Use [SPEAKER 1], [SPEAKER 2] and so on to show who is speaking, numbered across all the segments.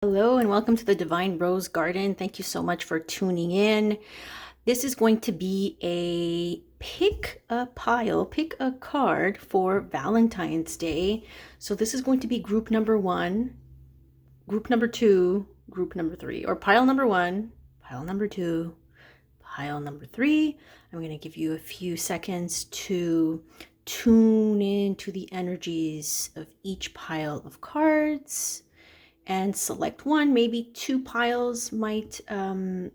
[SPEAKER 1] Hello and welcome to the Divine Rose Garden. Thank you so much for tuning in. This is going to be a pick a card for Valentine's Day. So this is going to be group number 1, group number 2, group number 3, or pile number 1, pile number 2, pile number 3. I'm going to give you a few seconds to tune into the energies of each pile of cards and select one. Maybe 2 piles you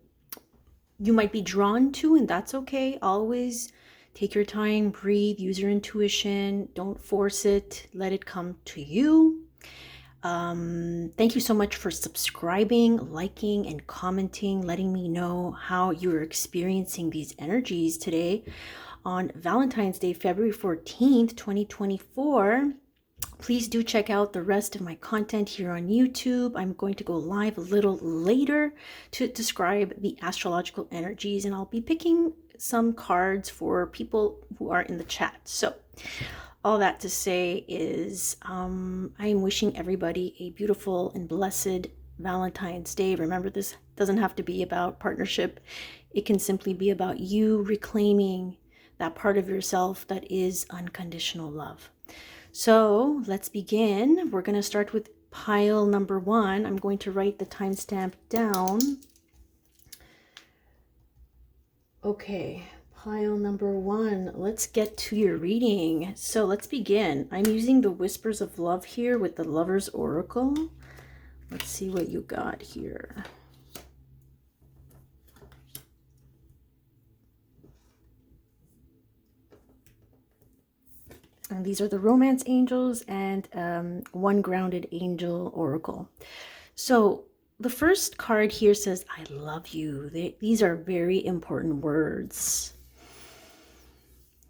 [SPEAKER 1] might be drawn to, and that's okay. Always take your time, breathe, use your intuition. Don't force it. Let it come to you. Thank you so much for subscribing, liking, and commenting, letting me know how you're experiencing these energies today on Valentine's Day, February 14th, 2024. Please do check out the rest of my content here on YouTube. I'm going to go live a little later to describe the astrological energies, and I'll be picking some cards for people who are in the chat. So all that to say is I'm wishing everybody a beautiful and blessed Valentine's Day. Remember, this doesn't have to be about partnership. It can simply be about you reclaiming that part of yourself that is unconditional love. So let's begin. We're going to start with pile number 1. I'm going to write the timestamp down. Okay, pile number 1. Let's get to your reading. So let's begin. I'm using the Whispers of Love here with the Lover's Oracle. Let's see what you got here. And these are the Romance Angels and one Grounded Angel Oracle. So the first card here says, I love you. These are very important words.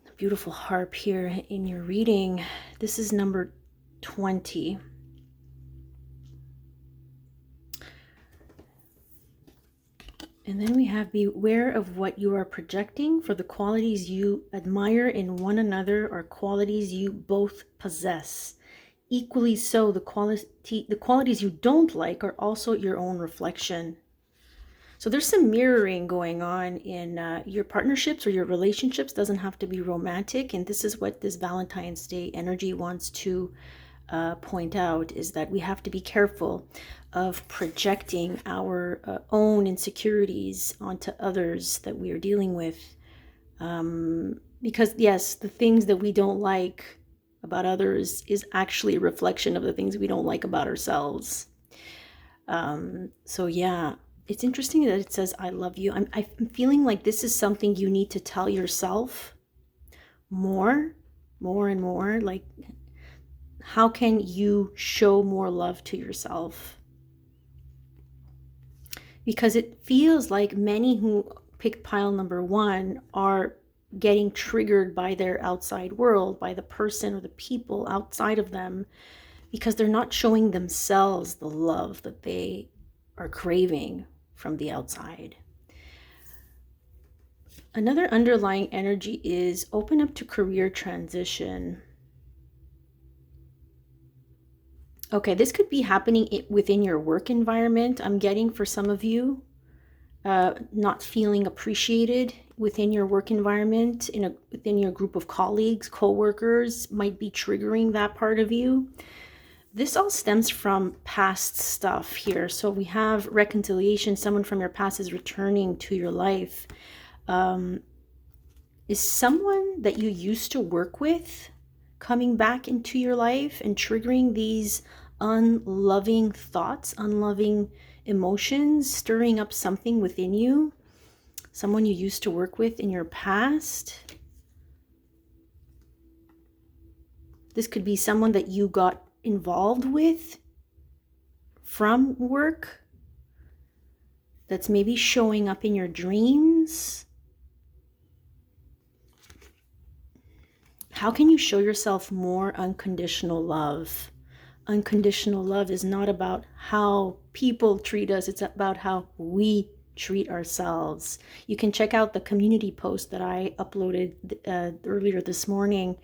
[SPEAKER 1] A beautiful harp here in your reading. This is number 20. And then we have, beware of what you are projecting, for the qualities you admire in one another are qualities you both possess. Equally so, the qualities you don't like are also your own reflection. So there's some mirroring going on in your partnerships or your relationships. Doesn't have to be romantic. And this is what this Valentine's Day energy wants to point out, is that we have to be careful of projecting our own insecurities onto others that we are dealing with. Because yes, the things that we don't like about others is actually a reflection of the things we don't like about ourselves. So yeah, it's interesting that it says, I love you. I'm feeling like this is something you need to tell yourself more and more. Like, how can you show more love to yourself? Because it feels like many who picked pile number 1 are getting triggered by their outside world, by the person or the people outside of them, because they're not showing themselves the love that they are craving from the outside. Another underlying energy is open up to career transition. Okay, this could be happening within your work environment. I'm getting, for some of you, not feeling appreciated within your work environment, within your group of colleagues, co-workers, might be triggering that part of you. This all stems from past stuff here. So we have reconciliation. Someone from your past is returning to your life. Is someone that you used to work with coming back into your life and triggering these unloving thoughts, unloving emotions, stirring up something within you? Someone you used to work with in your past. This could be someone that you got involved with from work that's maybe showing up in your dreams. How can you show yourself more unconditional love? Unconditional love is not about how people treat us. It's about how we treat ourselves. You can check out the community post that I uploaded earlier this morning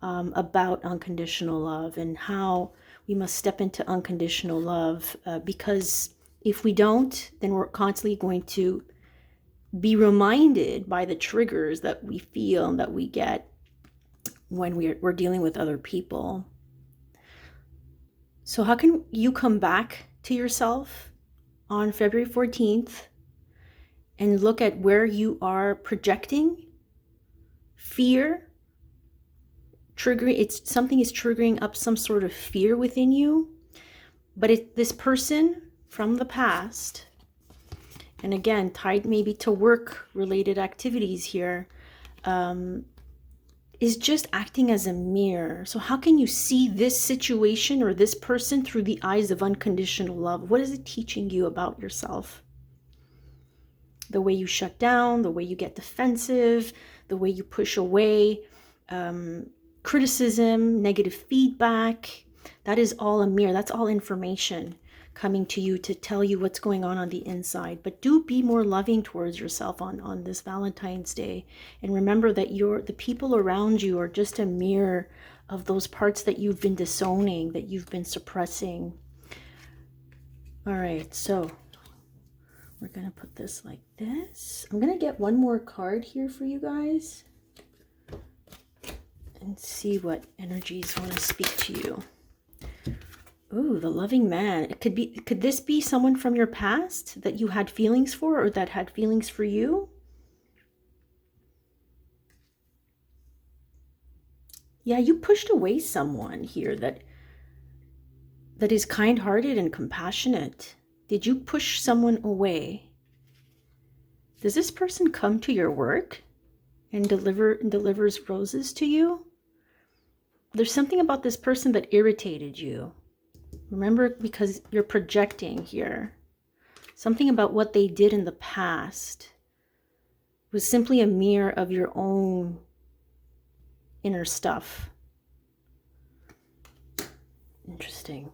[SPEAKER 1] about unconditional love and how We must step into unconditional love, because if we don't, then we're constantly going to be reminded by the triggers that we feel and that we get when we're dealing with other people. So how can you come back to yourself on February 14th and look at where you are projecting fear, something is triggering up some sort of fear within you, but this person from the past, and again, tied maybe to work-related activities here, is just acting as a mirror. So how can you see this situation or this person through the eyes of unconditional love? What is it teaching you about yourself? The way you shut down, the way you get defensive, the way you push away criticism, negative feedback. That is all a mirror. That's all information coming to you to tell you what's going on the inside. But do be more loving towards yourself on this Valentine's Day. And remember that the people around you are just a mirror of those parts that you've been disowning, that you've been suppressing. All right, so we're going to put this like this. I'm going to get one more card here for you guys and see what energies want to speak to you. Ooh, the loving man. Could this be someone from your past that you had feelings for, or that had feelings for you? Yeah, you pushed away someone here that is kind-hearted and compassionate. Did you push someone away? Does this person come to your work and delivers roses to you? There's something about this person that irritated you. Remember, because you're projecting here. Something about what they did in the past was simply a mirror of your own inner stuff. Interesting.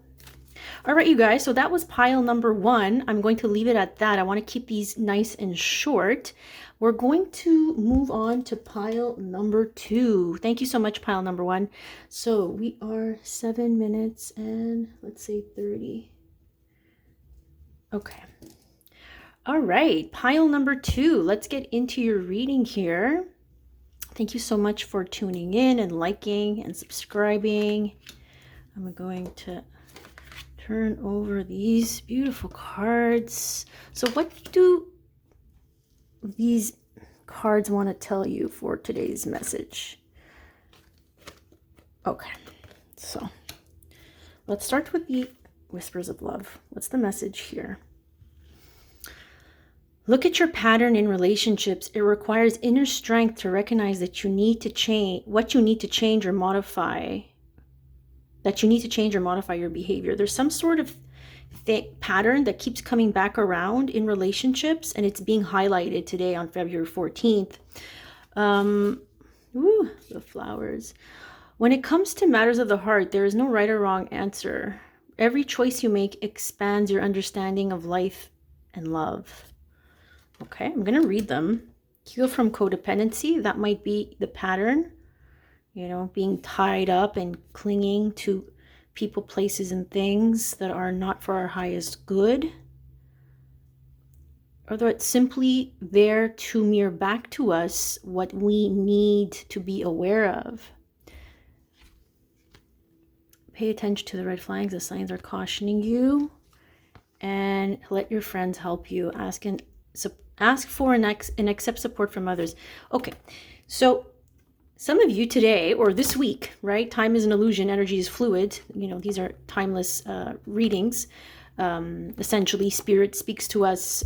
[SPEAKER 1] All right, you guys, so that was pile number 1. I'm going to leave it at that. I want to keep these nice and short. We're going to move on to pile number 2. Thank you so much, pile number 1. So we are 7 minutes and let's say 30. Okay. All right, pile number 2. Let's get into your reading here. Thank you so much for tuning in and liking and subscribing. I'm going to turn over these beautiful cards. So what do these cards want to tell you for today's message? Okay, so let's start with the whispers of love. What's the message here? Look at your pattern in relationships. It requires inner strength to recognize that you need to change what you need to change or modify. That you need to change or modify your behavior. There's some sort of pattern that keeps coming back around in relationships, and it's being highlighted today on February 14th. The flowers. When it comes to matters of the heart, there is no right or wrong answer. Every choice you make expands your understanding of life and love. Okay, I'm going to read them. Heal from codependency. That might be the pattern. You know, being tied up and clinging to people, places, and things that are not for our highest good. Or that it's simply there to mirror back to us what we need to be aware of. Pay attention to the red flags. The signs are cautioning you. And let your friends help you. Ask for and accept support from others. Okay, so some of you today or this week, right? Time is an illusion. Energy is fluid. You know, these are timeless readings. Essentially, Spirit speaks to us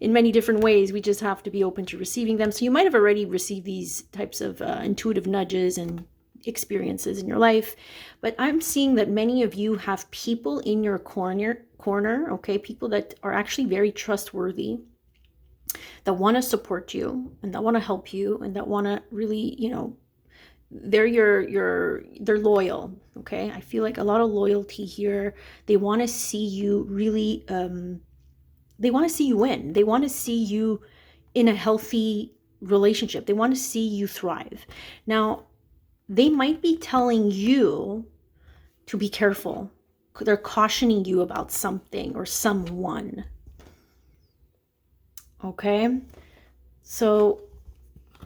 [SPEAKER 1] in many different ways. We just have to be open to receiving them. So you might have already received these types of intuitive nudges and experiences in your life. But I'm seeing that many of you have people in your corner, okay? People that are actually very trustworthy, that want to support you and that want to help you and that want to really, you know, they're loyal. Okay. I feel like a lot of loyalty here. They want to see you really, they want to see you win. They want to see you in a healthy relationship. They want to see you thrive. Now, they might be telling you to be careful. They're cautioning you about something or someone. Okay? So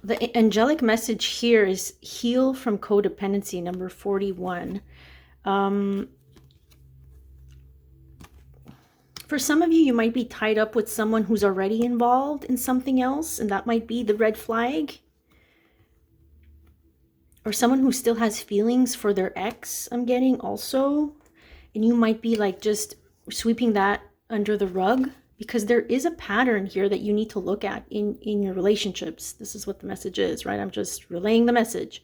[SPEAKER 1] the angelic message here is heal from codependency, number 41. For some of you, you might be tied up with someone who's already involved in something else, and that might be the red flag. Or someone who still has feelings for their ex, I'm getting also. And you might be like just sweeping that under the rug, because there is a pattern here that you need to look at in your relationships. This is what the message is, right? I'm just relaying the message.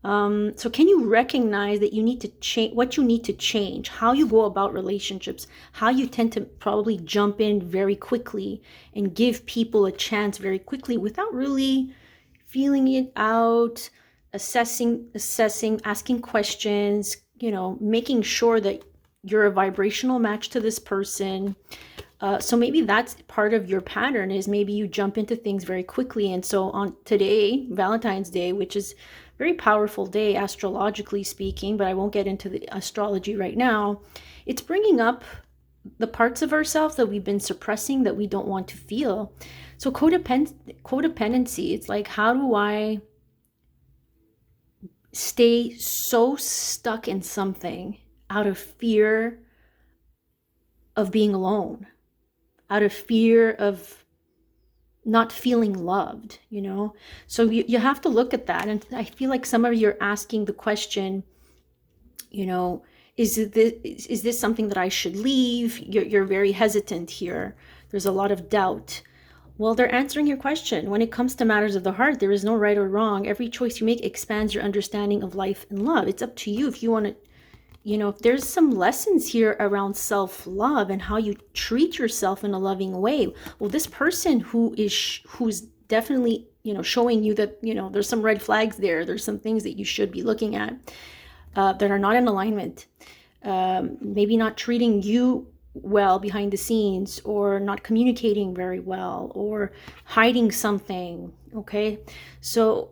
[SPEAKER 1] So can you recognize that you need to change, what you need to change, how you go about relationships, how you tend to probably jump in very quickly and give people a chance very quickly without really feeling it out, assessing, asking questions, making sure that you're a vibrational match to this person. So maybe that's part of your pattern, is maybe you jump into things very quickly. And so on today, Valentine's Day, which is very powerful day astrologically speaking, but I won't get into the astrology right now. It's bringing up the parts of ourselves that we've been suppressing, that we don't want to feel. So codependency, it's like, how do I stay so stuck in something out of fear of being alone, out of fear of not feeling loved, So you have to look at that. And I feel like some of you are asking the question, is this something that I should leave? You're very hesitant here. There's a lot of doubt. Well, they're answering your question. When it comes to matters of the heart, there is no right or wrong. Every choice you make expands your understanding of life and love. It's up to you if you want to, if there's some lessons here around self-love and how you treat yourself in a loving way. Well, this person who's definitely, showing you that, there's some red flags there. There's some things that you should be looking at that are not in alignment. Maybe not treating you well behind the scenes, or not communicating very well, or hiding something. Okay. So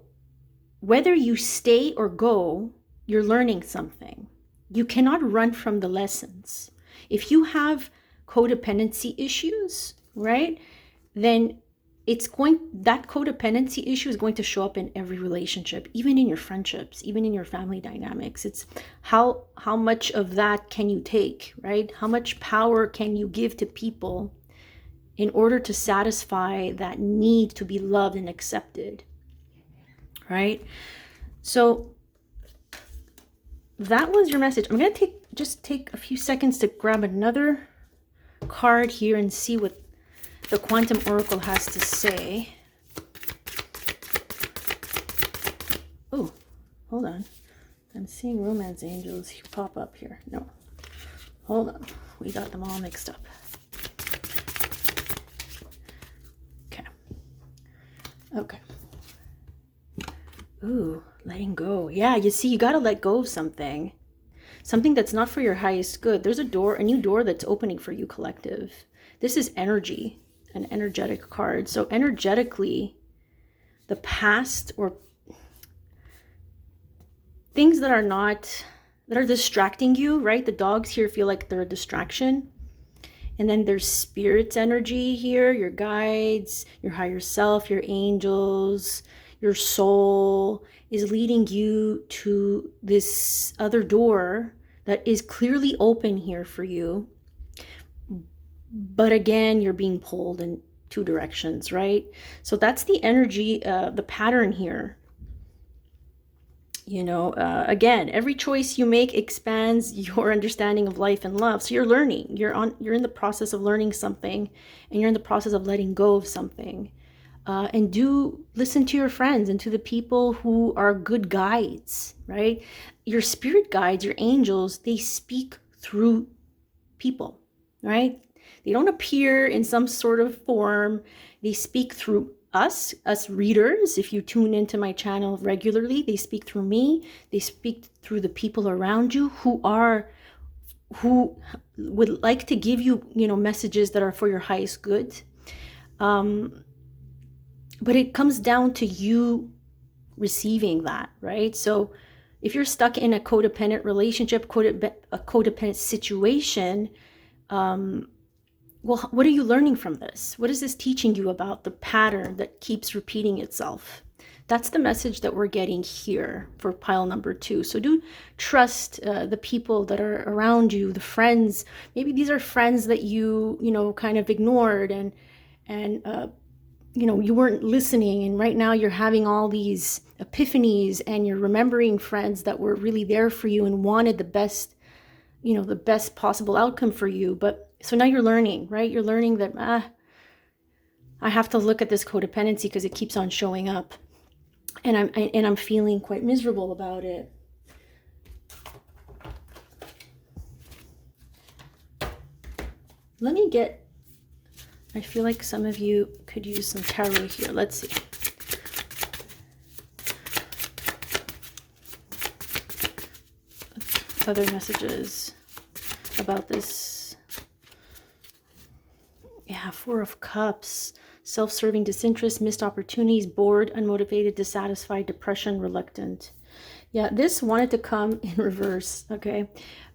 [SPEAKER 1] whether you stay or go, you're learning something. You cannot run from the lessons. If you have codependency issues, right, then that codependency issue is going to show up in every relationship, even in your friendships, even in your family dynamics. It's how much of that can you take, right? How much power can you give to people in order to satisfy that need to be loved and accepted, right? So that was your message. I'm going to take a few seconds to grab another card here and see what the Quantum Oracle has to say. Oh, hold on. I'm seeing romance angels pop up here. No, hold on. We got them all mixed up. Okay. Ooh, letting go. Yeah, you see, you got to let go of something that's not for your highest good. There's a new door that's opening for you, collective. This is energy, an energetic card. So energetically, the past or things that are distracting you, right? The dogs here feel like they're a distraction. And then there's spirit's energy here, your guides, your higher self, your angels, your soul is leading you to this other door that is clearly open here for you. But again, you're being pulled in two directions, right? So that's the energy, the pattern here. Again, every choice you make expands your understanding of life and love. So you're learning, you're in the process of learning something, and you're in the process of letting go of something. And do listen to your friends and to the people who are good guides, right? Your spirit guides, your angels, they speak through people, right? They don't appear in some sort of form. They speak through us readers. If you tune into my channel regularly, they speak through me. They speak through the people around you who would like to give you, messages that are for your highest good. But it comes down to you receiving that, right? So if you're stuck in a codependent relationship, a codependent situation, well, what are you learning from this? What is this teaching you about the pattern that keeps repeating itself? That's the message that we're getting here for pile number 2. So do trust the people that are around you, the friends. Maybe these are friends that you kind of ignored and you weren't listening. And right now you're having all these epiphanies and you're remembering friends that were really there for you and wanted the best, the best possible outcome for you. But so now you're learning, right? You're learning that, I have to look at this codependency because it keeps on showing up. And I'm feeling quite miserable about it. I feel like some of you could use some tarot here. Let's see. Other messages about this. Yeah, 4 of Cups. Self-serving disinterest, missed opportunities, bored, unmotivated, dissatisfied, depression, reluctant. Yeah, this wanted to come in reverse, okay?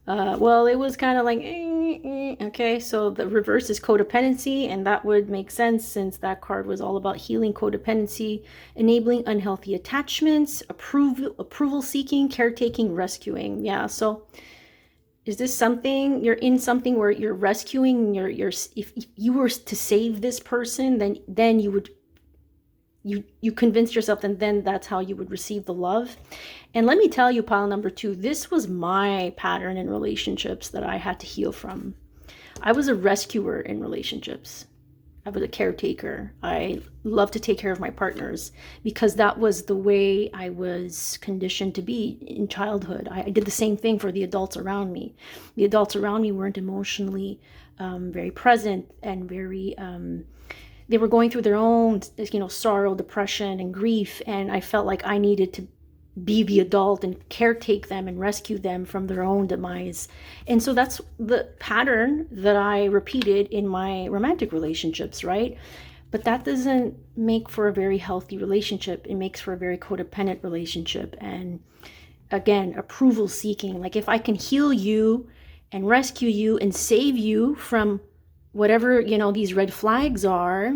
[SPEAKER 1] Well, it was kind of like, okay, so the reverse is codependency, and that would make sense since that card was all about healing codependency, enabling unhealthy attachments, approval seeking, caretaking, rescuing. Yeah, so is this something, you're in something where you're rescuing, if you were to save this person, then you would, you convinced yourself, and then that's how you would receive the love. And let me tell you, pile number 2, this was my pattern in relationships that I had to heal from. I was a rescuer in relationships. I was a caretaker. I love to take care of my partners because that was the way I was conditioned to be in childhood. I did the same thing for the adults around me. The adults around me weren't emotionally very present and very, they were going through their own, sorrow, depression, and grief. And I felt like I needed to be the adult and caretake them and rescue them from their own demise. And so that's the pattern that I repeated in my romantic relationships, right? But that doesn't make for a very healthy relationship. It makes for a very codependent relationship. And again, approval seeking. Like if I can heal you and rescue you and save you from whatever, these red flags are,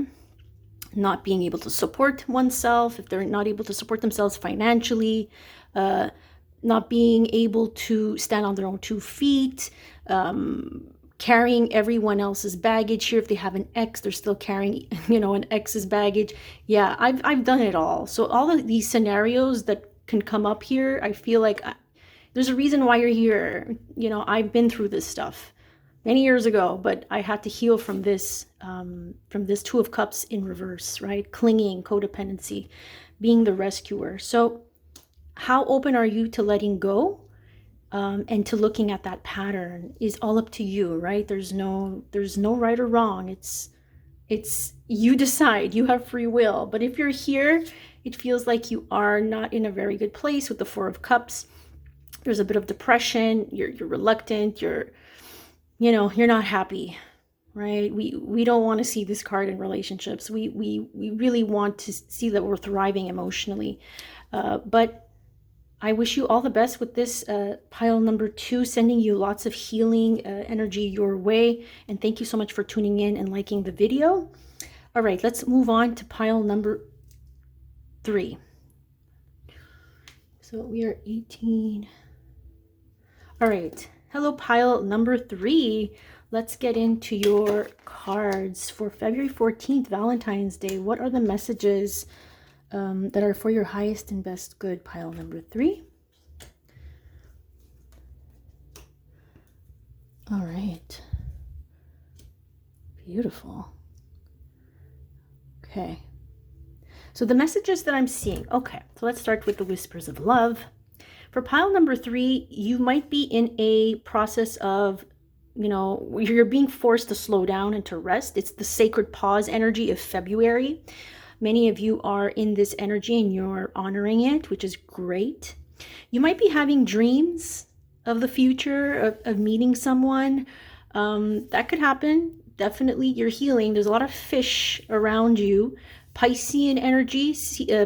[SPEAKER 1] not being able to support oneself, if they're not able to support themselves financially, not being able to stand on their own 2 feet, carrying everyone else's baggage here. If they have an ex, they're still carrying, an ex's baggage. Yeah, I've done it all. So all of these scenarios that can come up here, I feel like there's a reason why you're here. I've been through this stuff many years ago, but I had to heal from this 2 of Cups in reverse, right? Clinging, codependency, being the rescuer. So how open are you to letting go and to looking at that pattern is all up to you, right? There's no right or wrong. It's you decide, you have free will. But if you're here, it feels like you are not in a very good place with the 4 of Cups. There's a bit of depression, you're reluctant, you're not happy, right? We don't want to see this card in relationships. We really want to see that we're thriving emotionally. But I wish you all the best with this pile number 2, sending you lots of healing energy your way. And thank you so much for tuning in and liking the video. All right, let's move on to pile number 3. So we are 18. All right. Hello, pile number 3. Let's get into your cards for February 14th, Valentine's Day. What are the messages that are for your highest and best good, pile number 3? All right. Beautiful. Okay. So the messages that I'm seeing. Okay, so let's start with the whispers of love. For pile number 3, you might be in a process of, you're being forced to slow down and to rest. It's the sacred pause energy of February. Many of you are in this energy and you're honoring it, which is great. You might be having dreams of the future, of meeting someone. That could happen. Definitely you're healing. There's a lot of fish around you. Piscean energy,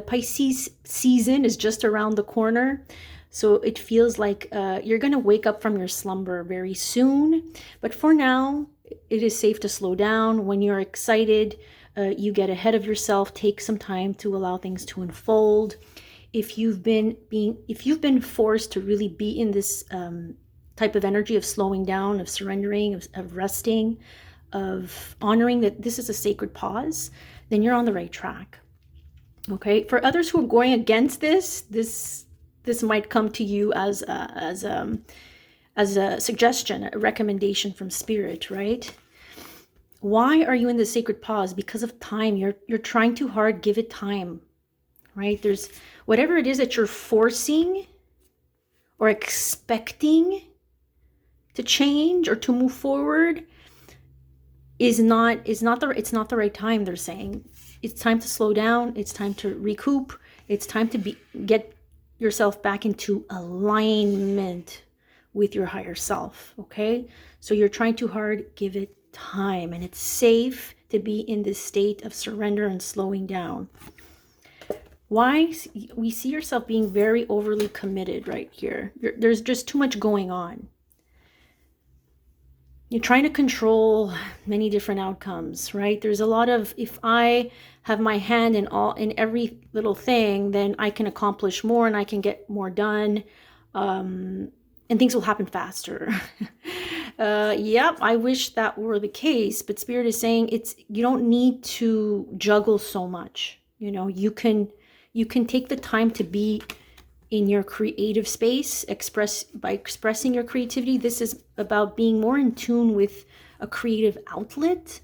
[SPEAKER 1] Pisces season is just around the corner. So it feels like you're going to wake up from your slumber very soon. But for now, it is safe to slow down. When you're excited, you get ahead of yourself. Take some time to allow things to unfold. If you've been forced to really be in this type of energy of slowing down, of surrendering, of resting, of honoring that this is a sacred pause, then you're on the right track. Okay. For others who are going against this might come to you as a suggestion, a recommendation from spirit, right? Why are you in the sacred pause? Because of time. You're trying too hard. Give it time, right? There's whatever it is that you're forcing or expecting to change or to move forward it's not the right time. They're saying it's time to slow down. It's time to recoup. It's time to get yourself back into alignment with your higher self. Okay, so you're trying too hard. Give it time, and it's safe to be in this state of surrender and slowing down. Why? We see yourself being very overly committed right here. There's just too much going on. You're trying to control many different outcomes, right? There's a lot of, if I have my hand in every little thing, then I can accomplish more and I can get more done, and things will happen faster. Yep, I wish that were the case, but Spirit is saying you don't need to juggle so much. You can take the time to be in your creative space, by expressing your creativity. This is about being more in tune with a creative outlet.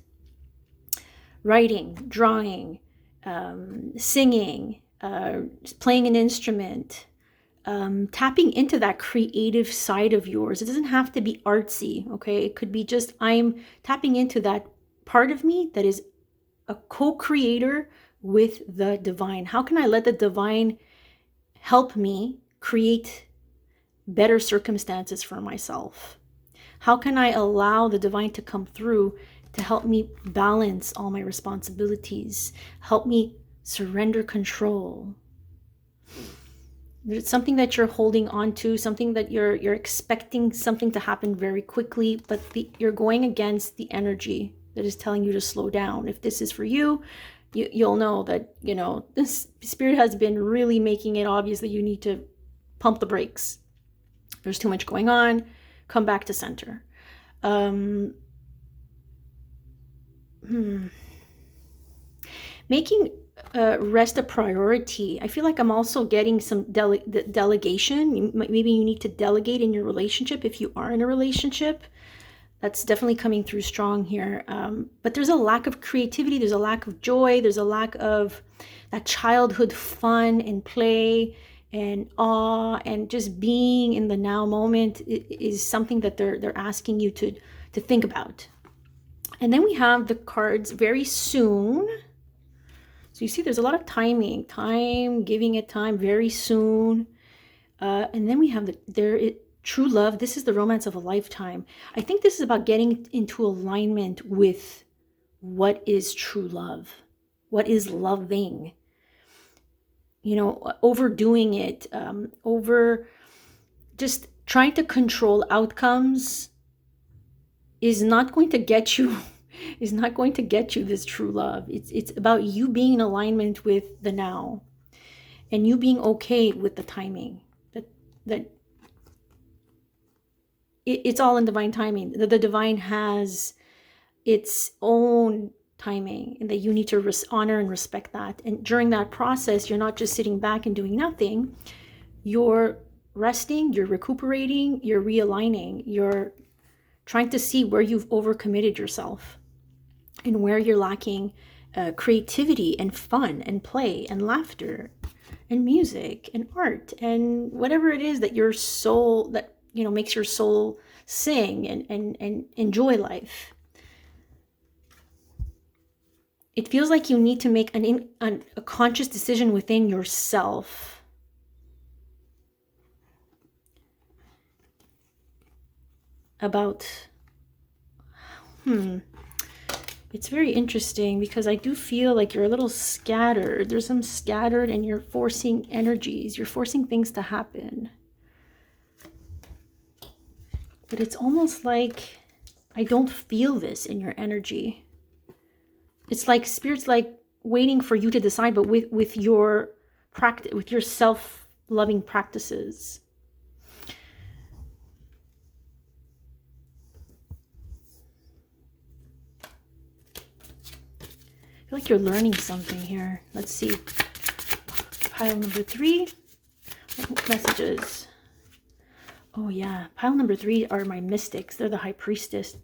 [SPEAKER 1] Writing, drawing, singing, playing an instrument, tapping into that creative side of yours. It doesn't have to be artsy, okay? It could be just, I'm tapping into that part of me that is a co-creator with the divine. How can I let the divine help me create better circumstances for myself? How can I allow the divine to come through to help me balance all my responsibilities, help me surrender control? There's something that you're holding on to, something that you're expecting something to happen very quickly, but you're going against the energy that is telling you to slow down. If this is for you, you'll know that, this Spirit has been really making it obvious that you need to pump the brakes. There's too much going on. Come back to center. Making rest a priority. I feel like I'm also getting some delegation. Maybe you need to delegate in your relationship if you are in a relationship. That's definitely coming through strong here. But there's a lack of creativity. There's a lack of joy. There's a lack of that childhood fun and play and awe, and just being in the now moment is something that they're asking you to think about. And then we have the cards very soon. So you see there's a lot of time, giving it time, very soon. And then we have true love. This is the romance of a lifetime. I think this is about getting into alignment with what is true love, what is loving. Overdoing it, over just trying to control outcomes is not going to get you this true love. It's about you being in alignment with the now, and you being okay with the timing. That it's all in divine timing. The divine has its own timing, and that you need to honor and respect that. And during that process, you're not just sitting back and doing nothing. You're resting, you're recuperating, you're realigning, you're trying to see where you've overcommitted yourself and where you're lacking creativity and fun and play and laughter and music and art and whatever it is that your soul, that makes your soul sing and enjoy life. It feels like you need to make a conscious decision within yourself about, it's very interesting because I do feel like you're a little scattered. There's some scattered, and you're forcing energies. You're forcing things to happen. But it's almost like I don't feel this in your energy. It's like Spirit's like waiting for you to decide, but with your practice, with your self-loving practices. I feel like you're learning something here. Let's see. Pile number 3. Messages. Oh yeah, pile number 3 are my mystics. They're the high priestess.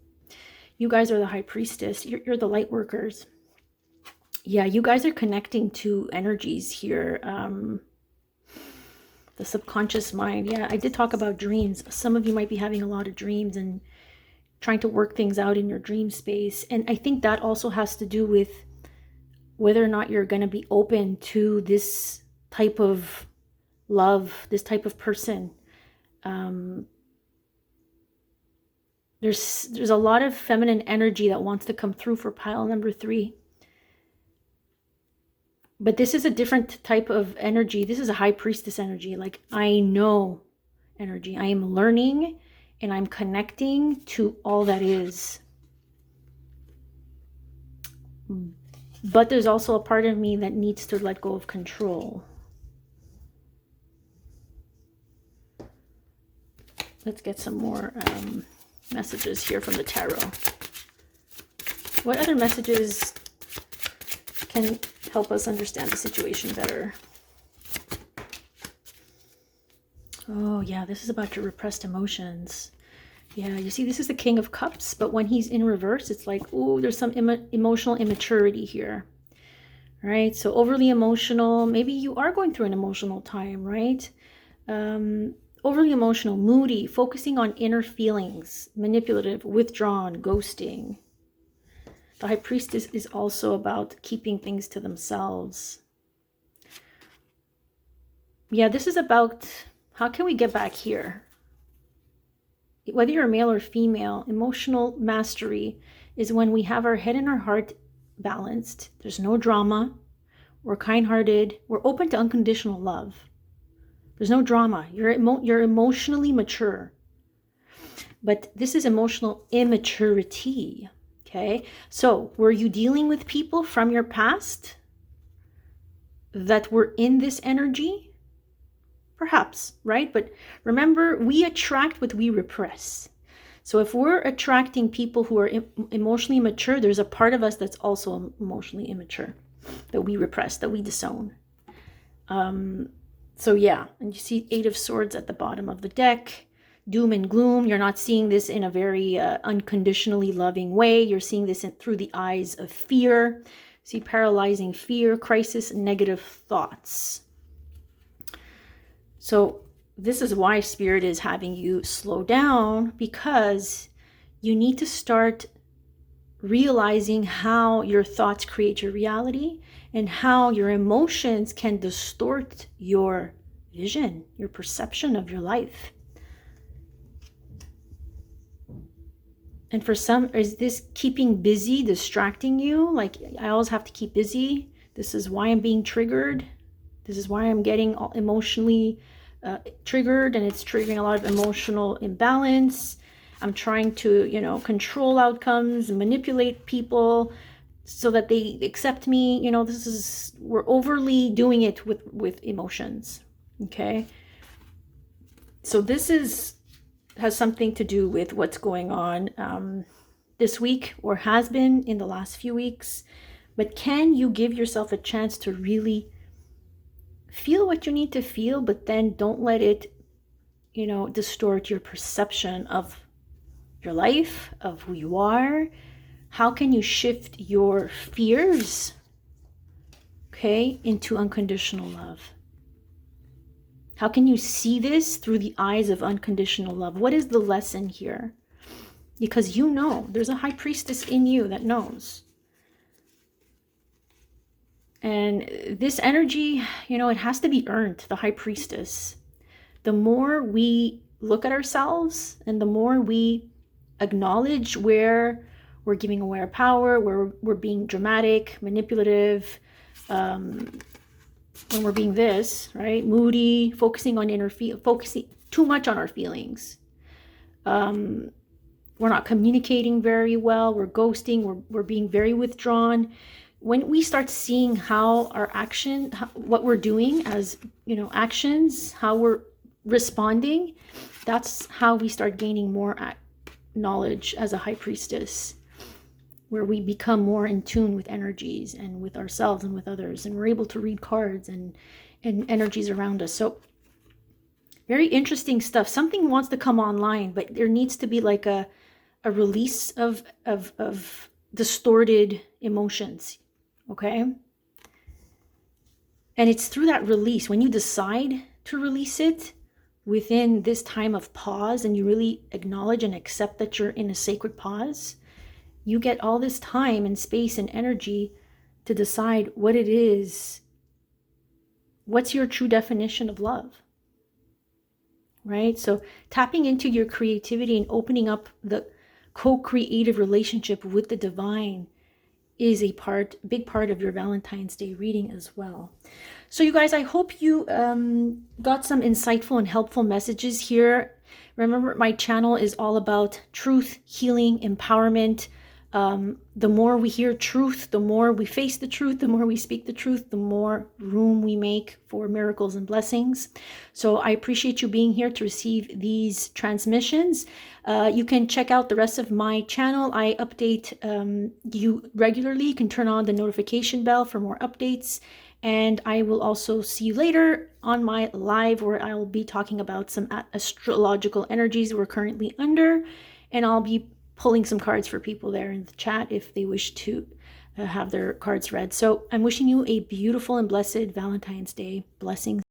[SPEAKER 1] You guys are the high priestess. You're the light workers. Yeah, you guys are connecting to energies here. The subconscious mind. Yeah, I did talk about dreams. Some of you might be having a lot of dreams and trying to work things out in your dream space. And I think that also has to do with whether or not you're going to be open to this type of love, this type of person. There's a lot of feminine energy that wants to come through for pile number 3. But this is a different type of energy. This is a high priestess energy. Like, I know energy. I am learning and I'm connecting to all that is. But there's also a part of me that needs to let go of control. Let's get some more messages here from the tarot. What other messages can help us understand the situation better? Oh yeah, this is about your repressed emotions. Yeah, you see, this is the King of Cups, but when he's in reverse, it's like, oh, there's some emotional immaturity here. Right? So overly emotional. Maybe you are going through an emotional time, right? Overly emotional, moody, focusing on inner feelings, manipulative, withdrawn, ghosting. The High Priestess is also about keeping things to themselves. Yeah, this is about how can we get back here? Whether you're male or female, emotional mastery is when we have our head and our heart balanced. There's no drama. We're kind-hearted. We're open to unconditional love. There's no drama. You're emotionally mature. But this is emotional immaturity. Okay? So, were you dealing with people from your past that were in this energy? Perhaps, right? But remember, we attract what we repress. So if we're attracting people who are emotionally mature, there's a part of us that's also emotionally immature, that we repress, that we disown. So yeah, and you see 8 of Swords at the bottom of the deck. Doom and gloom. You're not seeing this in a very unconditionally loving way. You're seeing this through the eyes of fear. See, paralyzing fear, crisis, negative thoughts. So this is why Spirit is having you slow down, because you need to start realizing how your thoughts create your reality and how your emotions can distort your vision, your perception of your life. And for some, is this keeping busy distracting you? Like, I always have to keep busy. This is why I'm being triggered. This is why I'm getting emotionally triggered, and it's triggering a lot of emotional imbalance. I'm trying to, control outcomes and manipulate people so that they accept me. We're overly doing it with emotions. Okay. So this has something to do with what's going on this week, or has been in the last few weeks. But can you give yourself a chance to really feel what you need to feel, but then don't let it, distort your perception of your life, of who you are? How can you shift your fears, okay, into unconditional love? How can you see this through the eyes of unconditional love? What is the lesson here? Because there's a high priestess in you that knows. And this energy, it has to be earned, the high priestess. The more we look at ourselves and the more we acknowledge where we're giving away our power, where we're being dramatic, manipulative, when we're being this, right? Moody, focusing on focusing too much on our feelings. We're not communicating very well. We're ghosting. We're being very withdrawn. When we start seeing how our action, what we're doing as, actions, how we're responding, that's how we start gaining more knowledge as a high priestess, where we become more in tune with energies and with ourselves and with others, and we're able to read cards and energies around us. So very interesting stuff. Something wants to come online, but there needs to be like a release of distorted emotions. Okay. And it's through that release, when you decide to release it within this time of pause, and you really acknowledge and accept that you're in a sacred pause, you get all this time and space and energy to decide what it is. What's your true definition of love? Right? So tapping into your creativity and opening up the co-creative relationship with the divine is a big part of your Valentine's Day reading as well. So you guys, I hope you got some insightful and helpful messages here. Remember, my channel is all about truth, healing, empowerment. The more we hear truth, the more we face the truth, the more we speak the truth, the more room we make for miracles and blessings. So I appreciate you being here to receive these transmissions. You can check out the rest of my channel. I update you regularly. You can turn on the notification bell for more updates. And I will also see you later on my live, where I'll be talking about some astrological energies we're currently under. And I'll be pulling some cards for people there in the chat if they wish to have their cards read. So I'm wishing you a beautiful and blessed Valentine's Day. Blessings.